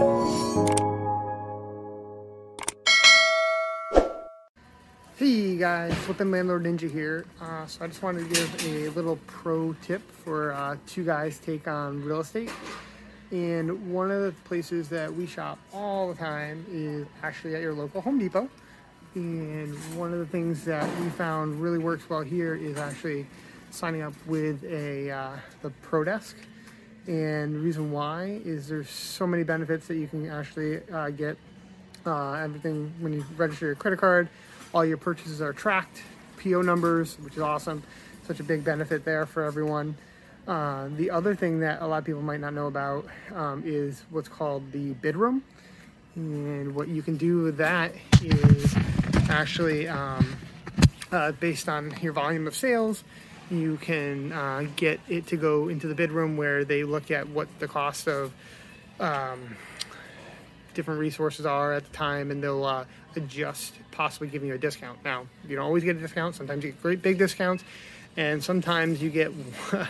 Hey guys, Flippin' Landlord Ninja here. So I just wanted to give a little pro tip for two guys take on real estate. And one of the places that we shop all the time is actually at your local Home Depot. And one of the things that we found really works well here is actually signing up with the Pro Desk. And the reason why is there's so many benefits that you can actually get. Everything when you register your credit card, all your purchases are tracked, PO numbers, which is awesome. Such a big benefit there for everyone. The other thing that a lot of people might not know about is what's called the bid room. And what you can do with that is actually based on your volume of sales, you can get it to go into the bid room where they look at what the cost of different resources are at the time, and they'll adjust, possibly giving you a discount. Now, you don't always get a discount. Sometimes you get great big discounts, and sometimes you get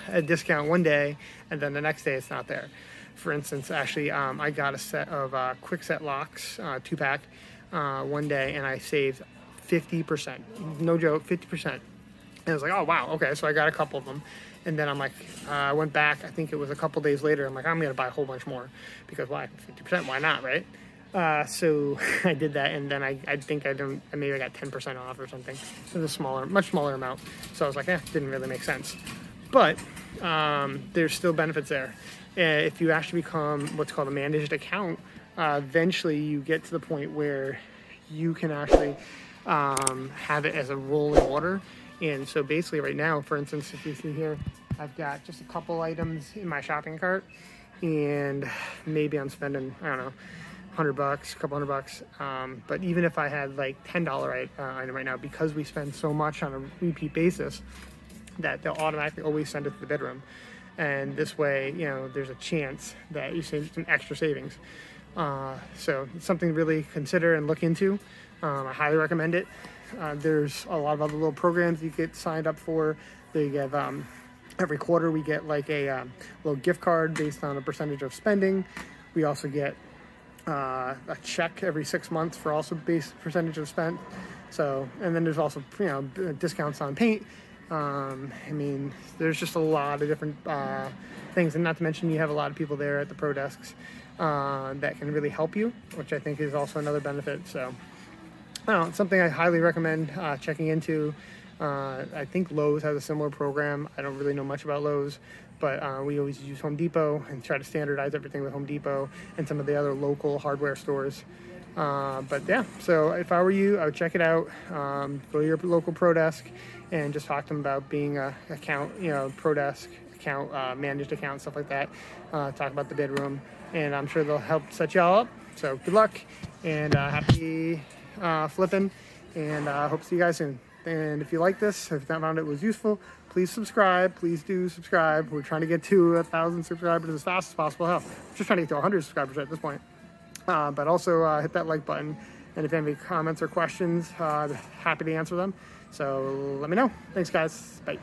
a discount one day, and then the next day it's not there. For instance, actually, I got a set of quick set locks, 2-pack, one day, and I saved 50%. No joke, 50%. And I was like, oh, wow, okay, so I got a couple of them. And then I'm like, I went back, I think it was a couple days later, I'm like, I'm going to buy a whole bunch more. Because why? 50%, why not, right? So I did that, and then I think maybe I got 10% off or something. It was a much smaller amount. So I was like, didn't really make sense. But there's still benefits there. If you actually become what's called a managed account, eventually you get to the point where you can actually have it as a rolling order. And so basically right now, for instance, if you see here, I've got just a couple items in my shopping cart, and maybe I'm spending, I don't know, $100, a couple $100. But even if I had like $10 item right now, because we spend so much on a repeat basis, that they'll automatically always send it to the bedroom. And this way, you know, there's a chance that you save some extra savings. So it's something to really consider and look into. I highly recommend it. There's a lot of other little programs you get signed up for. They get every quarter we get like a little gift card based on a percentage of spending. We also get a check every 6 months for also based percentage of spent. So, and then there's also, you know, discounts on paint. I mean, there's just a lot of different things, and not to mention you have a lot of people there at the Pro Desks that can really help you, which I think is also another benefit. So I don't know, it's something I highly recommend checking into. I think Lowe's has a similar program. I don't really know much about Lowe's, but we always use Home Depot and try to standardize everything with Home Depot and some of the other local hardware stores. But yeah, so if I were you, I would check it out. Go to your local Pro Desk and just talk to them about being a account, you know, Pro Desk account, managed account, stuff like that. Talk about the bid room, and I'm sure they'll help set y'all up. So good luck, and happy flipping, and hope to see you guys soon. And if you like this, if you found it was useful, please subscribe. Please do subscribe. We're trying to get to 1,000 subscribers as fast as possible. Hell, we're just trying to get to 100 subscribers at this point. But also hit that like button, and if you have any comments or questions, happy to answer them. So let me know. Thanks, guys. Bye.